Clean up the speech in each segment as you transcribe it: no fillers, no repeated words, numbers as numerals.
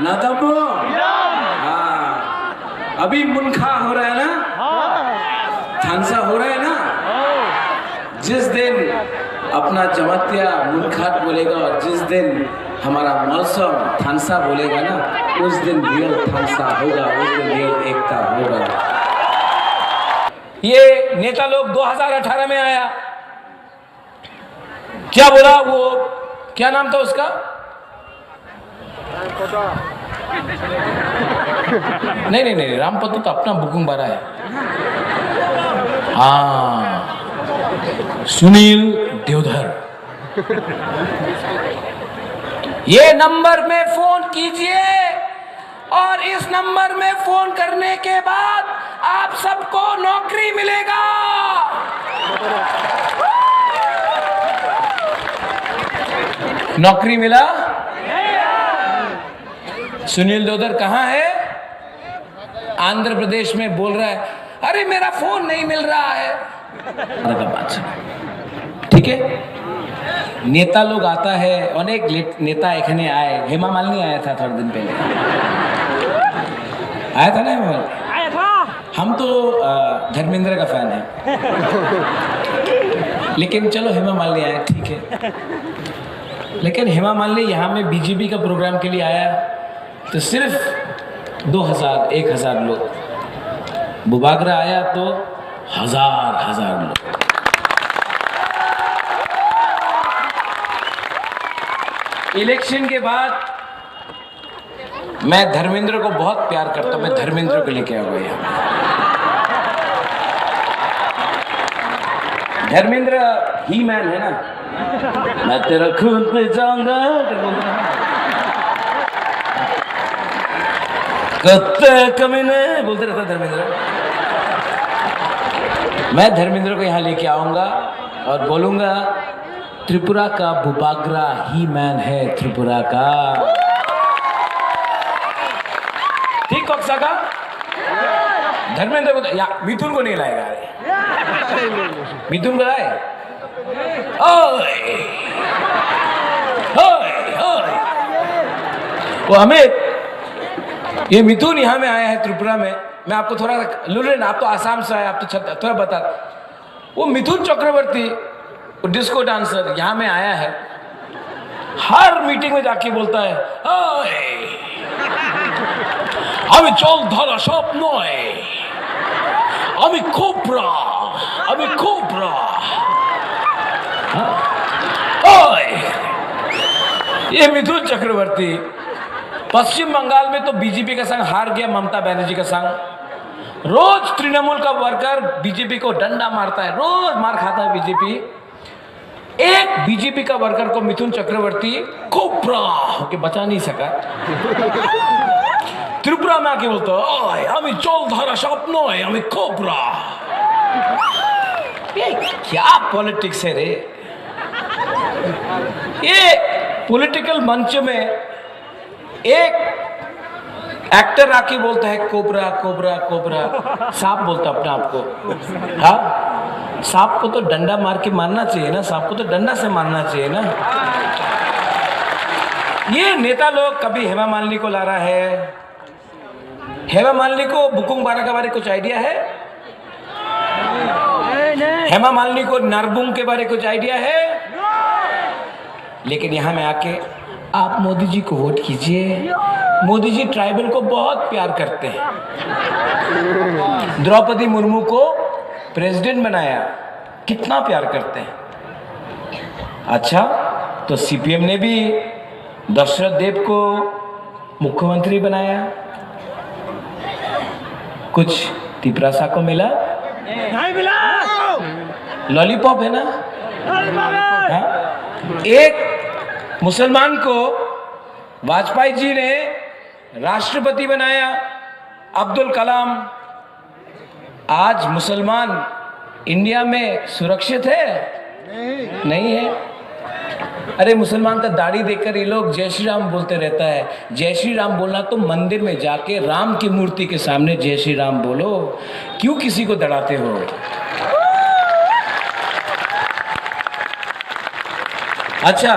नादमो हाँ, अभी मुनखा हो रहा है ना, थानसा हो रहा है ना। जिस दिन अपना जमातिया मुनखाट बोलेगा और जिस दिन हमारा मौसम थानसा बोलेगा ना, उस दिन रियल थानसा होगा, उस दिन रियल एकता होगा। ये नेता लोग 2018 में आया, क्या बोला वो, क्या नाम था उसका, नहीं रामपतो तो अपना बुकुंग बारा है। हाँ, सुनील देवधर। ये नंबर में फोन कीजिए और इस नंबर में फोन करने के बाद आप सबको नौकरी मिलेगा। नौकरी मिला? सुनील देवधर कहाँ है? आंध्र प्रदेश में बोल रहा है, अरे मेरा फोन नहीं मिल रहा है। ठीक है, नेता लोग आता है, अनेक नेता एखने आए। हेमा मालिनी आया था थोड़े दिन पहले, आया था ना हेमा मालिनी? आया था। हम तो धर्मेंद्र का फैन है, लेकिन चलो हेमा मालिनी आया, ठीक है। लेकिन हेमा मालिनी यहाँ में बीजेपी का प्रोग्राम के लिए आया तो सिर्फ 2000-1000 लोग, बुबागरा आया तो हजार लोग। इलेक्शन के बाद मैं धर्मेंद्र को बहुत प्यार करता हूं, मैं धर्मेंद्र को लेके आया यहाँ। धर्मेंद्र ही मैन है ना, मैं तेरा खून पे जाऊंगा, कत्ते कमीने बोलते रहता धर्मेंद्र। मैं धर्मेंद्र को यहाँ लेके आऊंगा और बोलूंगा, त्रिपुरा का बुबागरा ही मैन है, त्रिपुरा का। ठीक कक्षा का धर्मेंद्र को या मिथुन को नहीं लाएगा? मिथुन को लाए? वो हमें, ये मिथुन यहाँ में आया है त्रिपुरा में। मैं आपको थोड़ा लुलेन, आप तो आसाम से आए, आप तो थोड़ा बता। वो मिथुन चक्रवर्ती, वो डिस्को डांसर यहाँ में आया है, हर मीटिंग में जाके बोलता है, আমি চল ধরা স্বপ্ন আমি কোবরা আমি কোবरा। ये मिथुन चक्रवर्ती पश्चिम बंगाल में तो बीजेपी का संग हार गया, ममता बनर्जी का संग। रोज तृणमूल का वर्कर बीजेपी को डंडा मारता है, रोज मार खाता है बीजेपी। एक बीजेपी का वर्कर को मिथुन चक्रवर्ती कोबरा होके बचा नहीं सका। त्रिपुरा में आके बोलता है, हमें चल धारा स्वप्न है, हमें कोबरा। ये क्या पॉलिटिक्स है रे? ये पॉलिटिकल मंच में एक एक्टर आके बोलता है कोबरा कोबरा कोबरा, सांप बोलता अपने आप को। हाँ, सांप को तो डंडा मार के मारना चाहिए ना, सांप को तो डंडा से मारना चाहिए ना। ये नेता लोग कभी हेमा मालिनी को ला रहा है। हेमा मालिनी को बुकुंग बारा के बारे कुछ आइडिया है? हेमा मालिनी को नरबुंग के बारे कुछ आइडिया है? लेकिन यहाँ में आके आप मोदी जी को वोट कीजिए। मोदी जी ट्राइबल को बहुत प्यार करते हैं। द्रौपदी मुर्मू को प्रेसिडेंट बनाया, कितना प्यार करते हैं। अच्छा, तो सीपीएम ने भी दशरथ देव को मुख्यमंत्री बनाया, कुछ तिपरासा को मिला? नहीं मिला। लॉलीपॉप है ना? हाँ? एक मुसलमान को वाजपेयी जी ने राष्ट्रपति बनाया, अब्दुल कलाम। आज मुसलमान इंडिया में सुरक्षित है? नहीं है। अरे मुसलमान का दाढ़ी देखकर ये लोग जय श्री राम बोलते रहता है। जय श्री राम बोलना तो मंदिर में जाके राम की मूर्ति के सामने जय श्री राम बोलो, क्यों किसी को डराते हो? अच्छा,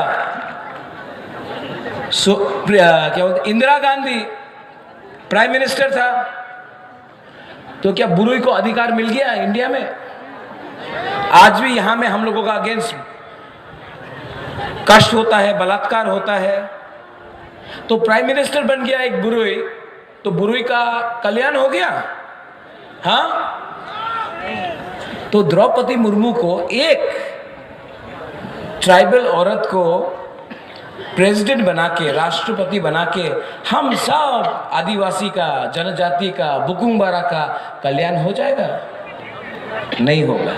क्या बोलते, इंदिरा गांधी प्राइम मिनिस्टर था, तो क्या बुरुई को अधिकार मिल गया इंडिया में? आज भी यहां में हम लोगों का अगेंस्ट कष्ट होता है, बलात्कार होता है, तो प्राइम मिनिस्टर बन गया एक बुरुई, तो बुरुई का कल्याण हो गया। हाँ, तो द्रौपदी मुर्मू को, एक ट्राइबल औरत को प्रेसिडेंट बना के, राष्ट्रपति बना के हम सब आदिवासी का, जनजाति का, बुकुंबारा का कल्याण हो जाएगा? नहीं होगा,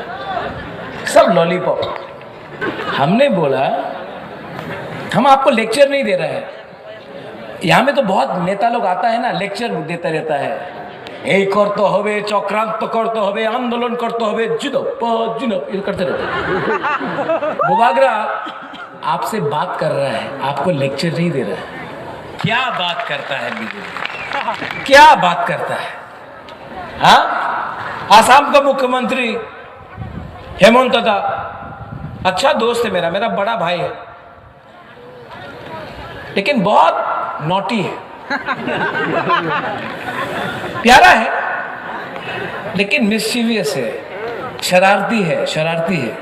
सब लॉलीपॉप। हमने बोला हम आपको लेक्चर नहीं दे रहे हैं। यहाँ में तो बहुत नेता लोग आता है ना, लेक्चर देता रहता है, এই করতে হবে, চক্রান্ত করতে হবে, आंदोलन करते হবে, ये करते रहते हैं। बुबागरा आपसे बात कर रहा है, आपको लेक्चर नहीं दे रहा है। क्या बात करता है बीजेपी, क्या बात करता है? हाँ, आसाम का मुख्यमंत्री हेमंत दा अच्छा दोस्त है मेरा, मेरा बड़ा भाई है, लेकिन बहुत नॉटी है। प्यारा है लेकिन मिस्चीवियस है, शरारती है, शरारती है।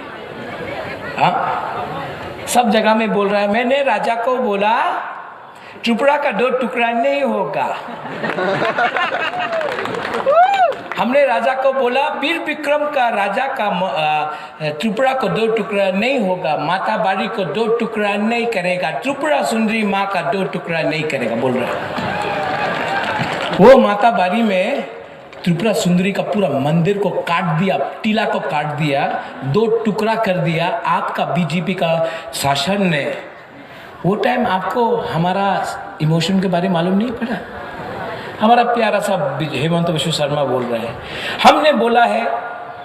हाँ, सब जगह में बोल रहा है, मैंने राजा को बोला टुकड़ा का 2 टुकड़ा नहीं होगा। हमने राजा को बोला वीर विक्रम का राजा का टुकड़ा को 2 टुकड़ा नहीं होगा, माता बारी को 2 टुकड़ा नहीं करेगा, त्रिपुरा सुंदरी माँ का 2 टुकड़ा नहीं करेगा, बोल रहा है। वो माता बारी में त्रिपुरा सुंदरी का पूरा मंदिर को काट दिया, टीला को काट दिया, 2 टुकड़ा कर दिया आपका बीजेपी का शासन ने। वो टाइम आपको हमारा इमोशन के बारे में मालूम नहीं पड़ा? हमारा प्यारा सा हेमंत विश्व शर्मा बोल रहे हैं, हमने बोला है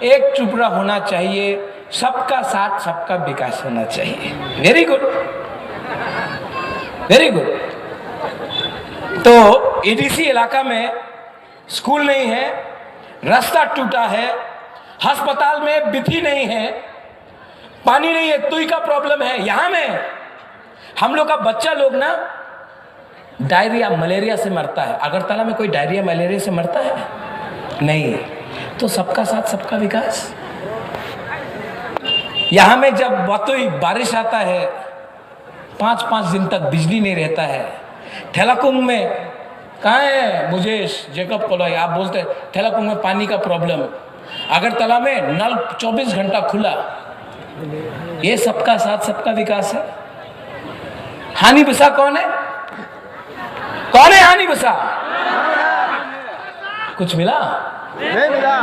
एक टुकड़ा होना चाहिए, सबका साथ सबका विकास होना चाहिए। Very good, very good. तो एडीसी इलाका में स्कूल नहीं है, रास्ता टूटा है, अस्पताल में बिथी नहीं है, पानी नहीं है, तुई का प्रॉब्लम है। यहां में हम लोग का बच्चा लोग ना डायरिया मलेरिया से मरता है। अगरतला में कोई डायरिया मलेरिया से मरता है? नहीं। तो सबका साथ सबका विकास। यहां में जब बतुई बारिश आता है, 5-5 दिन तक बिजली नहीं रहता है। ठेलाकुंग में कहाँ है मुजेश जेकब कोलोई, आप बोलते हैं ठेलाकुंग में पानी का प्रॉब्लम, अगरतला में नल 24 घंटा खुला। ये सबका साथ सबका विकास है। हानि बिसा कौन है? कौन है हानि बिसा? कुछ मिला? नहीं मिला।